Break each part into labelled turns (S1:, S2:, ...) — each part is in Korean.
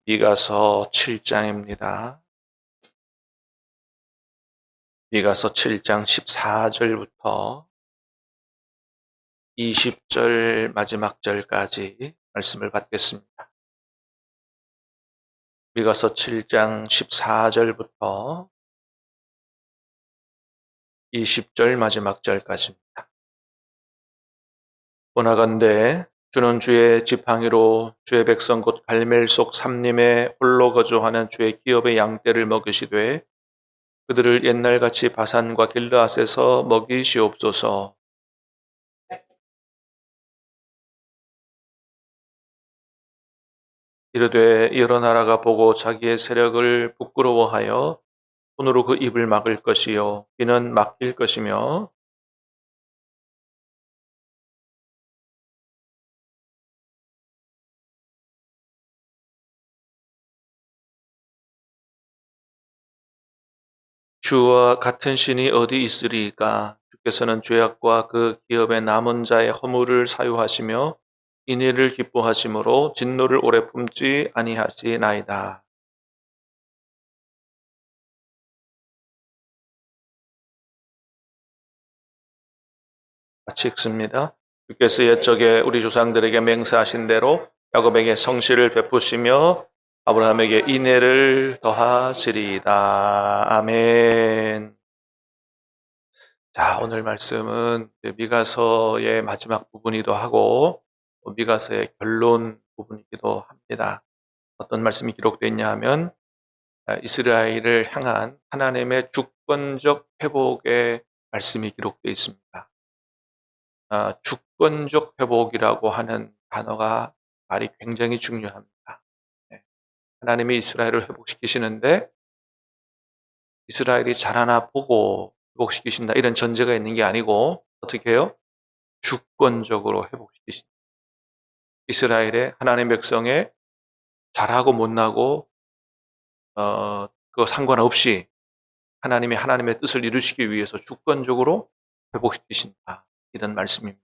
S1: 미가서 7장입니다. 미가서 7장 14절부터 20절 마지막 절까지 말씀을 받겠습니다. 미가서 7장 14절부터 20절 마지막 절까지입니다. 원하건대 주는 주의 지팡이로 주의 백성 곧 갈멜 속 삼림에 홀로 거주하는 주의 기업의 양떼를 먹이시되 그들을 옛날같이 바산과 길르앗에서 먹이시옵소서. 이르되 여러 나라가 보고 자기의 세력을 부끄러워하여 손으로 그 입을 막을 것이요 귀는 막힐 것이며 주와 같은 신이 어디 있으리이까. 주께서는 죄악과 그 기업의 남은 자의 허물을 사유하시며 인의를 기뻐하심으로 진노를 오래 품지 아니하시나이다. 같이 읽습니다. 주께서 옛적에 우리 조상들에게 맹세하신 대로 야곱에게 성실을 베푸시며 아브라함에게 인애를 더하시리이다. 아멘. 자, 오늘 말씀은 미가서의 마지막 부분이기도 하고 미가서의 결론 부분이기도 합니다. 어떤 말씀이 기록되어 있냐 하면 이스라엘을 향한 하나님의 주권적 회복의 말씀이 기록되어 있습니다. 주권적 회복이라고 하는 단어가 말이 굉장히 중요합니다. 하나님이 이스라엘을 회복시키시는데 이스라엘이 잘하나 보고 회복시키신다 이런 전제가 있는 게 아니고 어떻게 해요? 주권적으로 회복시키신다. 이스라엘의 하나님 백성의 잘하고 못나고 그거 상관없이 하나님의 뜻을 이루시기 위해서 주권적으로 회복시키신다. 이런 말씀입니다.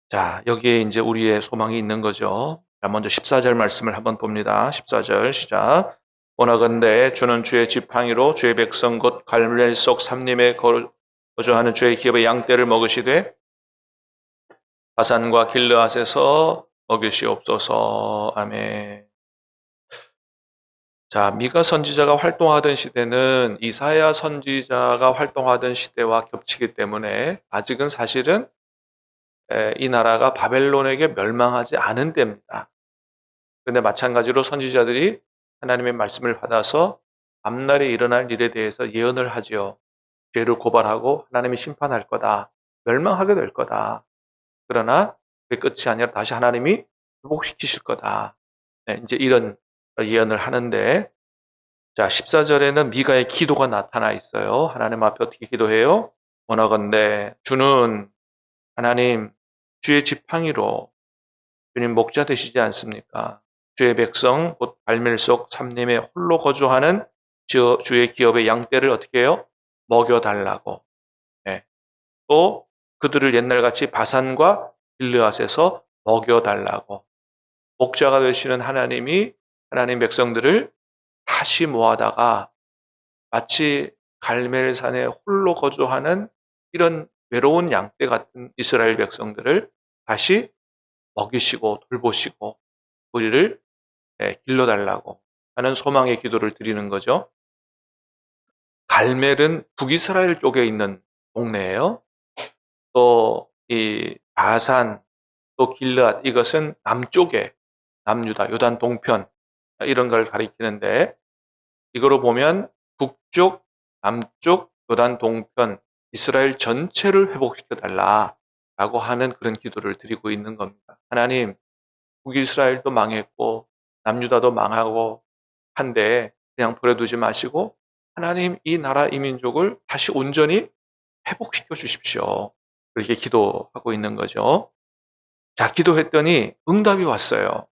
S1: 자, 여기에 이제 우리의 소망이 있는 거죠. 자, 먼저 14절 말씀을 한번 봅니다. 14절 시작. 원하건대 주는 주의 지팡이로 주의 백성 곧 갈멜 속 삼림에 거주하는 주의 기업의 양떼를 먹으시되 바산과 길르앗에서 먹이시옵소서. 아멘. 자, 미가 선지자가 활동하던 시대는 이사야 선지자가 활동하던 시대와 겹치기 때문에 아직은 사실은 이 나라가 바벨론에게 멸망하지 않은 때입니다. 그런데 마찬가지로 선지자들이 하나님의 말씀을 받아서 앞날에 일어날 일에 대해서 예언을 하지요. 죄를 고발하고 하나님이 심판할 거다. 멸망하게 될 거다. 그러나 그게 끝이 아니라 다시 하나님이 회복시키실 거다. 네, 이제 이런 예언을 하는데 자 14절에는 미가의 기도가 나타나 있어요. 하나님 앞에 어떻게 기도해요? 원하건대 주는 하나님 주의 지팡이로 주님 목자 되시지 않습니까? 주의 백성 곧 갈멜 속 삼림에 홀로 거주하는 주의 기업의 양떼를 어떻게 해요? 먹여달라고. 네. 또 그들을 옛날같이 바산과 길르앗에서 먹여달라고. 목자가 되시는 하나님이 하나님 백성들을 다시 모아다가 마치 갈멜산에 홀로 거주하는 이런 외로운 양떼 같은 이스라엘 백성들을 다시 먹이시고 돌보시고 우리를 길러달라고 하는 소망의 기도를 드리는 거죠. 갈멜은 북이스라엘 쪽에 있는 동네예요. 또 이 바산, 또 길르앗 이것은 남쪽에 남유다, 요단 동편 이런 걸 가리키는데 이거로 보면 북쪽, 남쪽, 요단 동편 이스라엘 전체를 회복시켜 달라라고 하는 그런 기도를 드리고 있는 겁니다. 하나님, 북이스라엘도 망했고 남유다도 망하고 한데 그냥 버려두지 마시고 하나님 이 나라 이 민족을 다시 온전히 회복시켜 주십시오. 그렇게 기도하고 있는 거죠. 자, 기도했더니 응답이 왔어요.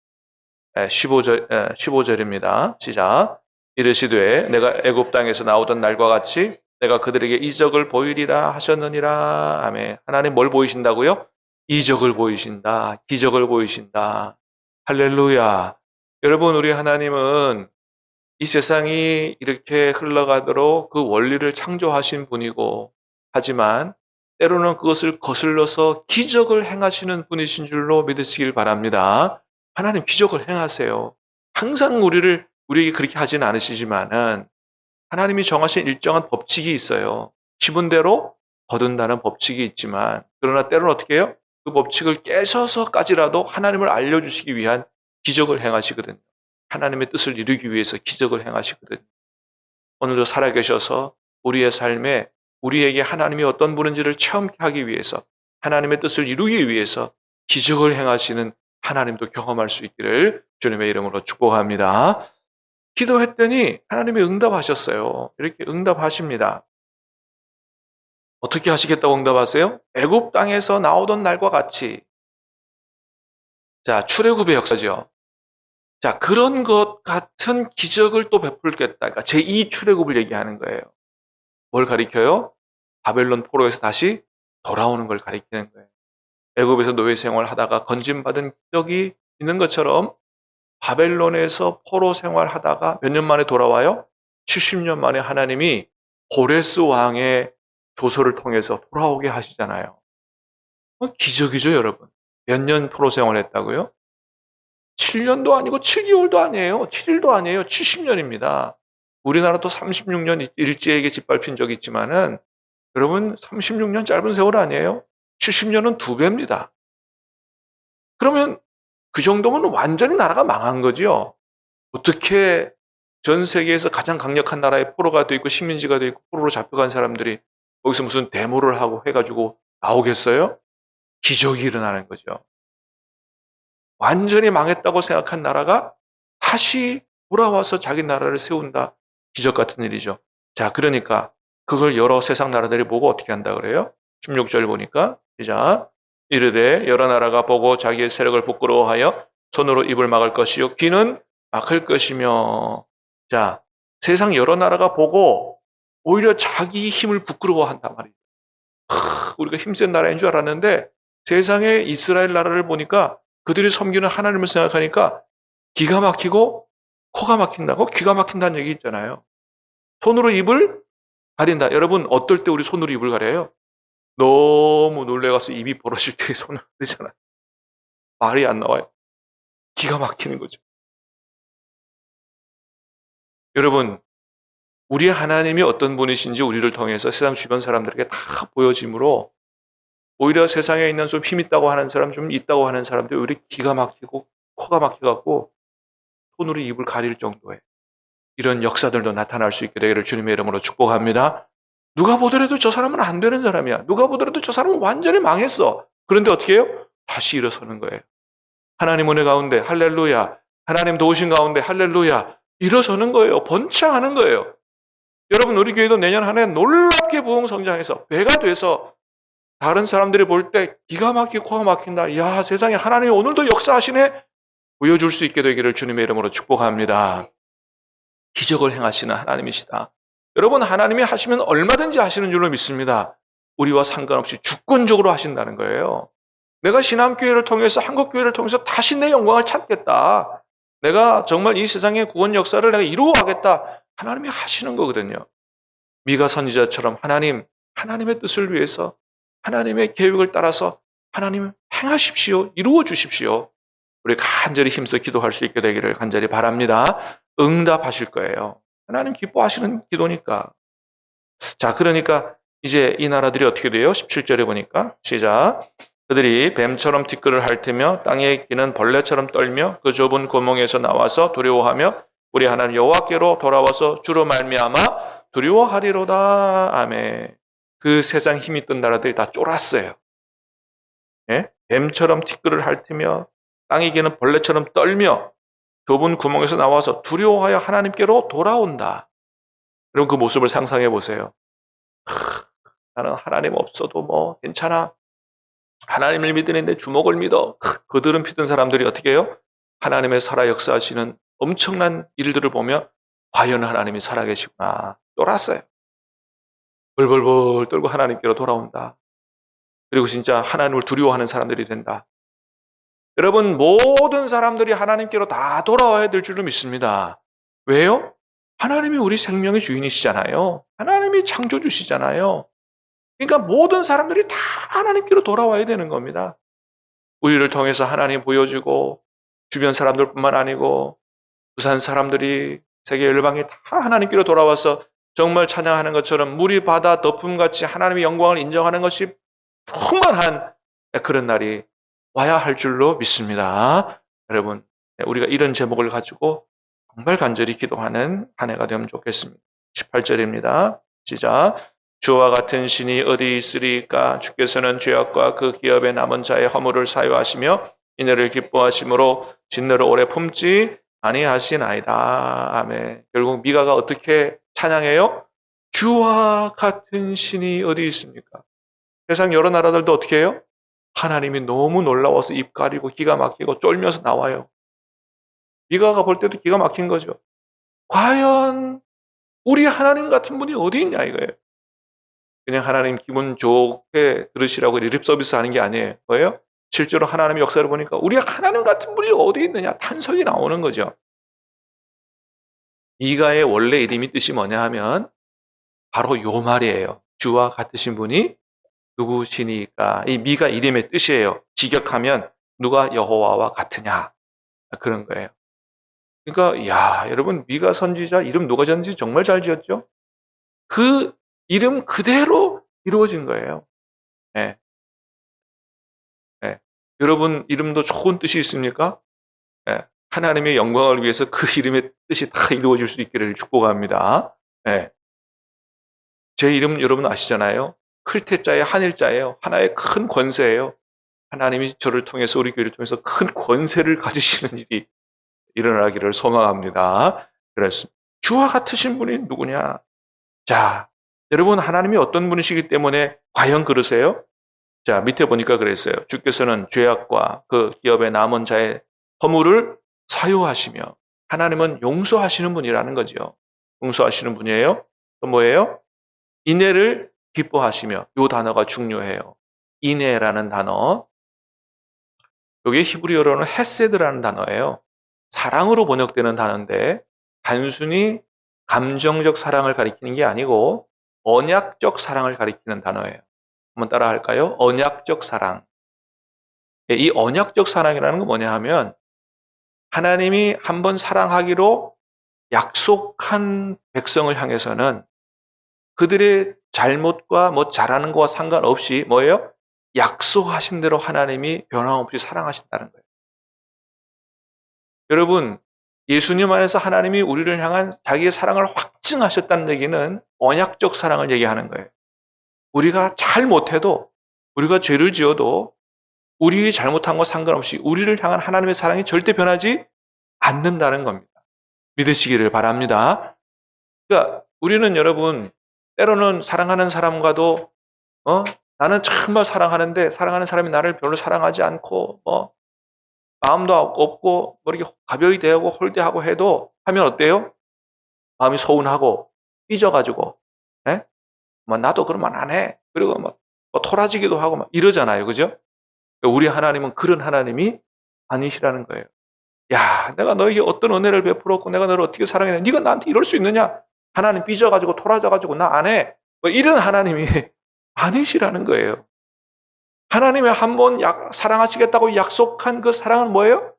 S1: 15절입니다. 시작. 이르시되 내가 애굽 땅에서 나오던 날과 같이 내가 그들에게 이적을 보이리라 하셨느니라. 아멘. 하나님 뭘 보이신다고요? 이적을 보이신다. 기적을 보이신다. 할렐루야. 여러분, 우리 하나님은 이 세상이 이렇게 흘러가도록 그 원리를 창조하신 분이고, 하지만 때로는 그것을 거슬러서 기적을 행하시는 분이신 줄로 믿으시길 바랍니다. 하나님 기적을 행하세요. 항상 우리에게 그렇게 하진 않으시지만은 하나님이 정하신 일정한 법칙이 있어요. 기분 대로 거둔다는 법칙이 있지만, 그러나 때로는 어떻게 해요? 그 법칙을 깨서서까지라도 하나님을 알려주시기 위한 기적을 행하시거든요. 하나님의 뜻을 이루기 위해서 기적을 행하시거든요. 오늘도 살아계셔서 우리의 삶에 우리에게 하나님이 어떤 분인지를 체험케 하기 위해서, 하나님의 뜻을 이루기 위해서 기적을 행하시는 하나님도 경험할 수 있기를 주님의 이름으로 축복합니다. 기도했더니 하나님이 응답하셨어요. 이렇게 응답하십니다. 어떻게 하시겠다고 응답하세요? 애굽 땅에서 나오던 날과 같이. 자, 출애굽의 역사죠. 자, 그런 것 같은 기적을 또 베풀겠다. 그러니까 제2 출애굽을 얘기하는 거예요. 뭘 가리켜요? 바벨론 포로에서 다시 돌아오는 걸 가리키는 거예요. 애굽에서 노예 생활하다가 건짐받은 기적이 있는 것처럼 바벨론에서 포로 생활하다가 몇 년 만에 돌아와요? 70년 만에 하나님이 고레스 왕의 조서를 통해서 돌아오게 하시잖아요. 기적이죠, 여러분. 몇 년 포로 생활했다고요? 7년도 아니고 7개월도 아니에요. 7일도 아니에요. 70년입니다. 우리나라도 36년 일제에게 짓밟힌 적이 있지만은 여러분 36년 짧은 세월 아니에요? 70년은 2배입니다. 그러면 그 정도면 완전히 나라가 망한 거죠. 어떻게 전 세계에서 가장 강력한 나라의 포로가 돼 있고 식민지가 돼 있고 포로로 잡혀간 사람들이 거기서 무슨 데모를 하고 해가지고 나오겠어요? 기적이 일어나는 거죠. 완전히 망했다고 생각한 나라가 다시 돌아와서 자기 나라를 세운다. 기적 같은 일이죠. 자, 그러니까 그걸 여러 세상 나라들이 보고 어떻게 한다 그래요? 16절 보니까 시작. 이르되 여러 나라가 보고 자기의 세력을 부끄러워하여 손으로 입을 막을 것이요 귀는 막을 것이며. 자, 세상 여러 나라가 보고 오히려 자기 힘을 부끄러워한단 말이죠. 우리가 힘센 나라인 줄 알았는데 세상에 이스라엘 나라를 보니까 그들이 섬기는 하나님을 생각하니까 기가 막히고 코가 막힌다고 귀가 막힌다는 얘기 있잖아요. 손으로 입을 가린다. 여러분 어떨 때 우리 손으로 입을 가려요? 너무 놀래가서 입이 벌어질 때 손을 가리잖아요. 말이 안 나와요. 기가 막히는 거죠. 여러분 우리 하나님이 어떤 분이신지 우리를 통해서 세상 주변 사람들에게 다 보여지므로 오히려 세상에 있는 좀 힘 있다고 하는 사람, 좀 있다고 하는 사람들이 오히려 기가 막히고 코가 막혀갖고 손으로 입을 가릴 정도의 이런 역사들도 나타날 수 있게 되기를 주님의 이름으로 축복합니다. 누가 보더라도 저 사람은 안 되는 사람이야. 누가 보더라도 저 사람은 완전히 망했어. 그런데 어떻게 해요? 다시 일어서는 거예요. 하나님 은혜 가운데 할렐루야. 하나님 도우신 가운데 할렐루야. 일어서는 거예요. 번창하는 거예요. 여러분 우리 교회도 내년 한 해 놀랍게 부흥 성장해서 배가 돼서 다른 사람들이 볼 때 기가 막히고 코가 막힌다. 야, 세상에 하나님이 오늘도 역사하시네. 보여줄 수 있게 되기를 주님의 이름으로 축복합니다. 기적을 행하시는 하나님이시다. 여러분 하나님이 하시면 얼마든지 하시는 줄로 믿습니다. 우리와 상관없이 주권적으로 하신다는 거예요. 내가 신앙교회를 통해서 한국교회를 통해서 다시 내 영광을 찾겠다. 내가 정말 이 세상의 구원 역사를 내가 이루어가겠다. 하나님이 하시는 거거든요. 미가 선지자처럼 하나님의 뜻을 위해서 하나님의 계획을 따라서 하나님 행하십시오. 이루어 주십시오. 우리 간절히 힘써 기도할 수 있게 되기를 간절히 바랍니다. 응답하실 거예요. 하나님 기뻐하시는 기도니까. 자, 그러니까 이제 이 나라들이 어떻게 돼요? 17절에 보니까 시작. 그들이 뱀처럼 티끌을 핥으며 땅에 기는 벌레처럼 떨며 그 좁은 구멍에서 나와서 두려워하며 우리 하나님 여호와께로 돌아와서 주로 말미암아 두려워하리로다. 아멘. 그 세상 힘 있던 나라들이 다 쫄았어요. 예? 뱀처럼 티끌을 핥으며 땅에 기는 벌레처럼 떨며 좁은 구멍에서 나와서 두려워하여 하나님께로 돌아온다. 여러분 그 모습을 상상해 보세요. 나는 하나님 없어도 뭐 괜찮아. 하나님을 믿으니 내 주먹을 믿어. 그들은 피던 사람들이 어떻게 해요? 하나님의 살아 역사하시는 엄청난 일들을 보며 과연 하나님이 살아계시구나. 쫄았어요. 벌벌벌 떨고 하나님께로 돌아온다. 그리고 진짜 하나님을 두려워하는 사람들이 된다. 여러분, 모든 사람들이 하나님께로 다 돌아와야 될 줄로 믿습니다. 왜요? 하나님이 우리 생명의 주인이시잖아요. 하나님이 창조주시잖아요. 그러니까 모든 사람들이 다 하나님께로 돌아와야 되는 겁니다. 우리를 통해서 하나님 보여주고 주변 사람들뿐만 아니고 부산 사람들이 세계 열방이 다 하나님께로 돌아와서 정말 찬양하는 것처럼 물이 바다 덮음같이 하나님의 영광을 인정하는 것이 충만한 그런 날이 와야 할 줄로 믿습니다. 여러분, 우리가 이런 제목을 가지고 정말 간절히 기도하는 한 해가 되면 좋겠습니다. 18절입니다. 시작. 주와 같은 신이 어디 있으리까? 주께서는 죄악과 그 기업에 남은 자의 허물을 사유하시며 이내를 기뻐하심으로 진노를 오래 품지 아니하시나이다. 아멘. 결국 미가가 어떻게 찬양해요? 주와 같은 신이 어디 있습니까? 세상 여러 나라들도 어떻게 해요? 하나님이 너무 놀라워서 입 가리고 기가 막히고 쫄면서 나와요. 미가가 볼 때도 기가 막힌 거죠. 과연 우리 하나님 같은 분이 어디 있냐 이거예요. 그냥 하나님 기분 좋게 들으시라고 립 서비스 하는 게 아니에요. 뭐예요? 실제로 하나님의 역사를 보니까 우리 하나님 같은 분이 어디 있느냐 탄성이 나오는 거죠. 미가의 원래 이름이 뜻이 뭐냐 하면 바로 요 말이에요. 주와 같으신 분이 누구시니까. 이 미가 이름의 뜻이에요. 직역하면 누가 여호와와 같으냐 그런 거예요. 그러니까 야 여러분 미가 선지자 이름 누가 지었는지 정말 잘 지었죠. 그 이름 그대로 이루어진 거예요. 네. 네. 여러분 이름도 좋은 뜻이 있습니까? 네. 하나님의 영광을 위해서 그 이름의 뜻이 다 이루어질 수 있기를 축복합니다. 네. 제 이름 여러분 아시잖아요. 클테자의 한일자예요. 하나의 큰 권세예요. 하나님이 저를 통해서 우리 교회를 통해서 큰 권세를 가지시는 일이 일어나기를 소망합니다. 그렇습니다. 주와 같으신 분이 누구냐? 자, 여러분 하나님이 어떤 분이시기 때문에 과연 그러세요? 자, 밑에 보니까 그랬어요. 주께서는 죄악과 그 기업에 남은 자의 허물을 사유하시며 하나님은 용서하시는 분이라는 거죠. 용서하시는 분이에요. 또 뭐예요? 인애를 기뻐하시며 이 단어가 중요해요. 인애라는 단어. 이게 히브리어로는 헤세드라는 단어예요. 사랑으로 번역되는 단어인데 단순히 감정적 사랑을 가리키는 게 아니고 언약적 사랑을 가리키는 단어예요. 한번 따라 할까요? 언약적 사랑. 이 언약적 사랑이라는 건 뭐냐 하면 하나님이 한번 사랑하기로 약속한 백성을 향해서는 그들의 잘못과 뭐 잘하는 거와 상관없이 뭐예요? 약속하신 대로 하나님이 변함없이 사랑하신다는 거예요. 여러분, 예수님 안에서 하나님이 우리를 향한 자기의 사랑을 확증하셨다는 얘기는 언약적 사랑을 얘기하는 거예요. 우리가 잘 못해도, 우리가 죄를 지어도 우리 잘못한 거 상관없이 우리를 향한 하나님의 사랑이 절대 변하지 않는다는 겁니다. 믿으시기를 바랍니다. 그러니까 우리는 여러분 때로는 사랑하는 사람과도 나는 정말 사랑하는데 사랑하는 사람이 나를 별로 사랑하지 않고 마음도 없고 이렇게 가벼이 대하고 홀대하고 해도 하면 어때요? 마음이 서운하고 삐져가지고 나도 그러면 안 해. 그리고 토라지기도 하고 막 이러잖아요. 그죠? 우리 하나님은 그런 하나님이 아니시라는 거예요. 야, 내가 너에게 어떤 은혜를 베풀었고 내가 너를 어떻게 사랑했냐. 네가 나한테 이럴 수 있느냐? 하나님 삐져가지고 토라져가지고 나 안 해. 이런 하나님이 아니시라는 거예요. 하나님이 한번 사랑하시겠다고 약속한 그 사랑은 뭐예요?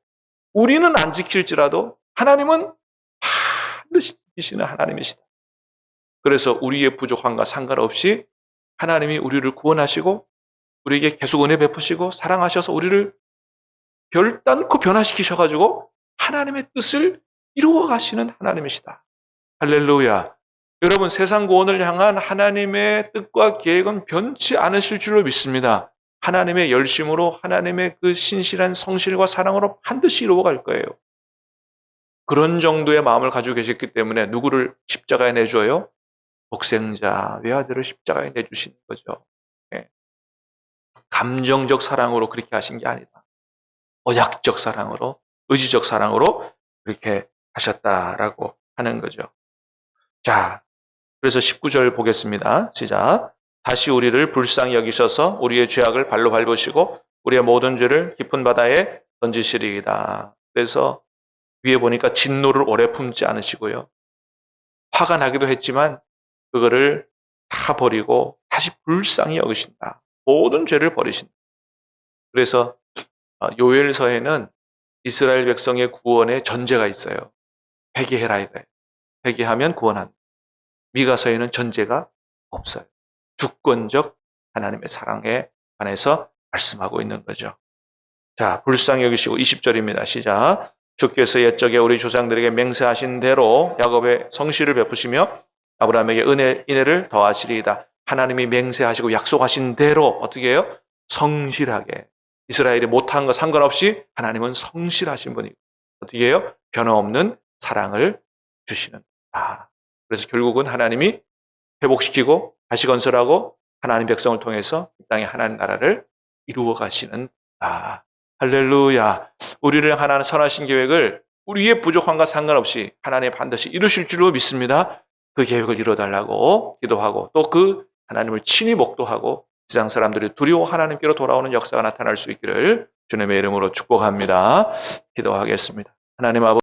S1: 우리는 안 지킬지라도 하나님은 반드시 지키시는 하나님이시다. 그래서 우리의 부족함과 상관없이 하나님이 우리를 구원하시고 우리에게 계속 은혜 베푸시고 사랑하셔서 우리를 결단코 변화시키셔가지고 하나님의 뜻을 이루어 가시는 하나님이시다. 할렐루야. 여러분 세상 구원을 향한 하나님의 뜻과 계획은 변치 않으실 줄로 믿습니다. 하나님의 열심으로 하나님의 그 신실한 성실과 사랑으로 반드시 이루어갈 거예요. 그런 정도의 마음을 가지고 계셨기 때문에 누구를 십자가에 내줘요? 독생자 외아들을 십자가에 내주시는 거죠. 네. 감정적 사랑으로 그렇게 하신 게 아니다. 언약적 사랑으로 의지적 사랑으로 그렇게 하셨다라고 하는 거죠. 자, 그래서 19절 보겠습니다. 시작. 다시 우리를 불쌍히 여기셔서 우리의 죄악을 발로 밟으시고 우리의 모든 죄를 깊은 바다에 던지시리이다. 그래서 위에 보니까 진노를 오래 품지 않으시고요. 화가 나기도 했지만 그거를 다 버리고 다시 불쌍히 여기신다. 모든 죄를 버리신다. 그래서 요엘서에는 이스라엘 백성의 구원의 전제가 있어요. 회개해라 이거예요. 회개하면 구원한다. 미가서에는 전제가 없어요. 주권적 하나님의 사랑에 관해서 말씀하고 있는 거죠. 자, 불쌍히 여기시고 20절입니다. 시작. 주께서 옛적에 우리 조상들에게 맹세하신 대로 야곱의 성실을 베푸시며 아브라함에게 인애를 더하시리이다. 하나님이 맹세하시고 약속하신 대로 어떻게 해요? 성실하게. 이스라엘이 못한 거 상관없이 하나님은 성실하신 분이고 어떻게 해요? 변함없는 사랑을 주시는. 그래서 결국은 하나님이 회복시키고 다시 건설하고 하나님 백성을 통해서 이 땅에 하나님 나라를 이루어 가시는. 할렐루야. 우리를 하나님 선하신 계획을 우리의 부족함과 상관없이 하나님 반드시 이루실 줄로 믿습니다. 그 계획을 이뤄달라고 기도하고 또 그 하나님을 친히 목도하고 세상 사람들이 두려워 하나님께로 돌아오는 역사가 나타날 수 있기를 주님의 이름으로 축복합니다. 기도하겠습니다. 하나님 아버지